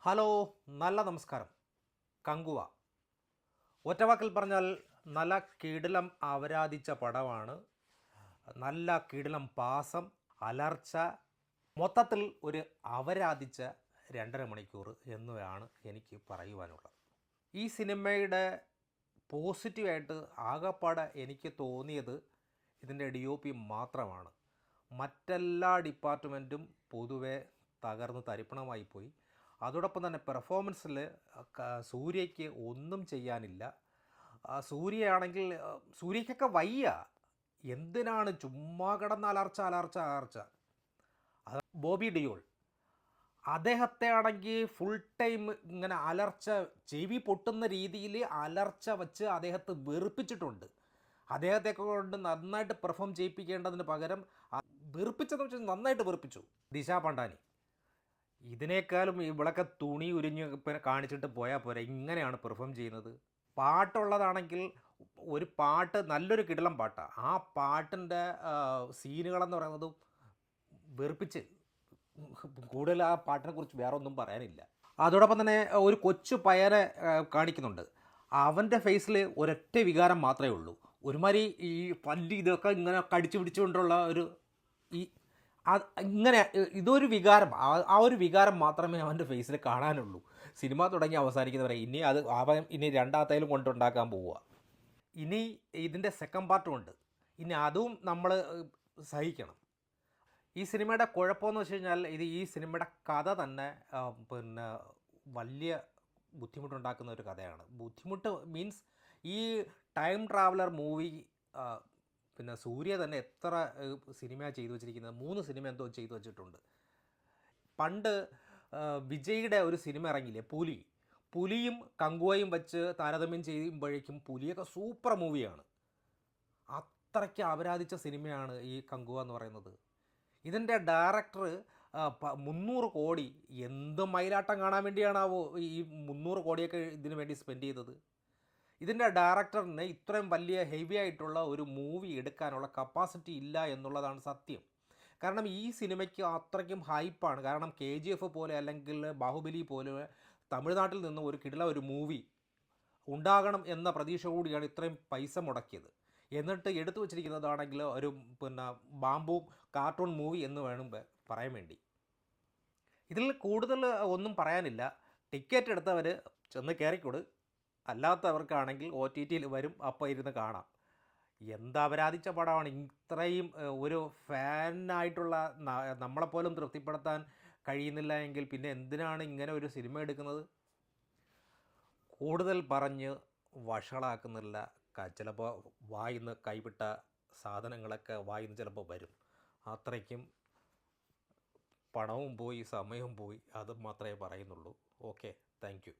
Hello, നല്ല നമസ്കാരം. കങ്കുവ ഒറ്റവാക്കിൽ പറഞ്ഞാൽ നല്ല കിടിലം അവരാധിച്ച പടമാണ്. നല്ല കിടിലം പാസം, അലർച്ച, മൊത്തത്തിൽ ഒരു അവരാധിച്ച 2.5 മണിക്കൂർ എന്നുമാണ് എനിക്ക് പറയുവാനുള്ളത്. ഈ സിനിമയുടെ പോസിറ്റീവായിട്ട് ആകപ്പാടെ എനിക്ക് തോന്നിയത് ഇതിൻ്റെ DOP മാത്രമാണ്. മറ്റെല്ലാ ഡിപ്പാർട്ട്മെൻറ്റും പൊതുവെ തകർന്ന് തരിപ്പണമായി പോയി. അതോടൊപ്പം തന്നെ പെർഫോമൻസിൽ സൂര്യയ്ക്ക് ഒന്നും ചെയ്യാനില്ല. സൂര്യയാണെങ്കിൽ സൂര്യയ്ക്കൊക്കെ വയ്യ. എന്തിനാണ് ചുമ്മാ കിടന്ന് അലർച്ച. അത് ബോബി ഡിയോൾ അദ്ദേഹത്തെ ആണെങ്കിൽ ഫുൾ ടൈം ഇങ്ങനെ അലർച്ച, ചെവി പൊട്ടുന്ന രീതിയിൽ അലർച്ച വച്ച് അദ്ദേഹത്തെ വെറുപ്പിച്ചിട്ടുണ്ട്. അദ്ദേഹത്തെ കൊണ്ട് നന്നായിട്ട് പെർഫോം ചെയ്യിപ്പിക്കേണ്ടതിന് പകരം വെറുപ്പിച്ചതെന്ന് വെച്ചാൽ നന്നായിട്ട് വെറുപ്പിച്ചു. ദിശ പണ്ടാനി ഇതിനേക്കാളും ഇവളൊക്കെ തുണി ഉരിഞ്ഞ് കാണിച്ചിട്ട് പോയാൽ പോരെ, ഇങ്ങനെയാണ് പെർഫോം ചെയ്യുന്നത്. പാട്ടുള്ളതാണെങ്കിൽ ഒരു പാട്ട് നല്ലൊരു കിടിലം പാട്ടാണ്. ആ പാട്ടിൻ്റെ സീനുകളെന്ന് പറയുന്നത് വെറുപ്പിച്ച്, കൂടുതൽ ആ പാട്ടിനെ കുറിച്ച് വേറെ ഒന്നും പറയാനില്ല. അതോടൊപ്പം തന്നെ ഒരു കൊച്ചു പയ്യനെ കാണിക്കുന്നുണ്ട്. അവൻ്റെ ഫേസിൽ ഒരൊറ്റ വികാരം മാത്രമേ ഉള്ളൂ. ഒരുമാതിരി ഈ പല്ല് ഇതൊക്കെ ഇങ്ങനെ കടിച്ചു പിടിച്ചുകൊണ്ടുള്ള ഒരു ഇങ്ങനെ ഇതൊരു വികാരം, ആ ഒരു വികാരം മാത്രമേ അവൻ്റെ ഫേസിൽ കാണാനുള്ളൂ. സിനിമ തുടങ്ങി അവസാനിക്കുന്നവരെ ഇനി രണ്ടാമത്തേലും കൊണ്ടുണ്ടാക്കാൻ പോവുക. ഇനി ഇതിൻ്റെ സെക്കൻഡ് പാർട്ടും ഉണ്ട്. ഇനി അതും നമ്മൾ സഹിക്കണം. ഈ സിനിമയുടെ കുഴപ്പമെന്ന് വെച്ച് കഴിഞ്ഞാൽ ഈ സിനിമയുടെ കഥ തന്നെ വലിയ ബുദ്ധിമുട്ടുണ്ടാക്കുന്ന ഒരു കഥയാണ്. ബുദ്ധിമുട്ട് മീൻസ് ഈ ടൈം ട്രാവലർ മൂവി സൂര്യ തന്നെ എത്ര സിനിമ ചെയ്തു വച്ചിരിക്കുന്നത്, 3 സിനിമ എന്തോ ചെയ്തു വച്ചിട്ടുണ്ട്. പണ്ട് വിജയുടെ ഒരു സിനിമ ഇറങ്ങിയില്ലേ, പുലിയും കങ്കുവയും വെച്ച് താരതമ്യം ചെയ്യുമ്പോഴേക്കും പുലിയൊക്കെ സൂപ്പർ മൂവിയാണ്. അത്രയ്ക്ക് അപരാധിച്ച സിനിമയാണ് ഈ കങ്കുവ എന്ന് പറയുന്നത്. ഇതിൻ്റെ ഡയറക്ടർ 300 കോടി എന്ത് മയിലാട്ടം കാണാൻ വേണ്ടിയാണാവോ ഈ 300 കോടിയൊക്കെ ഇതിനു വേണ്ടി സ്പെൻഡ് ചെയ്തത്. ഇതിൻ്റെ ഡയറക്ടറിന് ഇത്രയും വലിയ ഹെവി ആയിട്ടുള്ള ഒരു മൂവി എടുക്കാനുള്ള കപ്പാസിറ്റി ഇല്ല എന്നുള്ളതാണ് സത്യം. കാരണം ഈ സിനിമയ്ക്ക് അത്രയ്ക്കും ഹൈപ്പാണ്. കാരണം KGF പോലെ അല്ലെങ്കിൽ ബാഹുബലി പോലെ തമിഴ്നാട്ടിൽ നിന്ന് ഒരു കിടില ഒരു മൂവി ഉണ്ടാകണം എന്ന പ്രതീക്ഷ കൂടിയാണ് ഇത്രയും പൈസ മുടക്കിയത്. എന്നിട്ട് എടുത്തു വച്ചിരിക്കുന്നതാണെങ്കിൽ ഒരു ബാംബു കാർട്ടൂൺ മൂവി എന്ന് വേണം പറയാൻ വേണ്ടി. ഇതിൽ കൂടുതൽ ഒന്നും പറയാനില്ല. ടിക്കറ്റ് എടുത്തവർ ചെന്ന് കയറിക്കൊടു, അല്ലാത്തവർക്കാണെങ്കിൽ OTTയിൽ വരും, അപ്പോൾ ഇരുന്ന് കാണാം. എന്താ അപരാധിച്ച പടമാണ്. ഇത്രയും ഒരു ഫാനായിട്ടുള്ള നമ്മളെപ്പോലും തൃപ്തിപ്പെടുത്താൻ കഴിയുന്നില്ല എങ്കിൽ പിന്നെ എന്തിനാണ് ഇങ്ങനെ ഒരു സിനിമ എടുക്കുന്നത്? കൂടുതൽ പറഞ്ഞ് വഷളാക്കുന്നില്ല. ചിലപ്പോൾ വായിന്ന് കൈവിട്ട സാധനങ്ങളൊക്കെ വായിന്ന് ചിലപ്പോൾ വരും. അത്രയ്ക്കും പണവും പോയി, സമയവും പോയി, അത് മാത്രമേ പറയുന്നുള്ളൂ. Okay, thank you.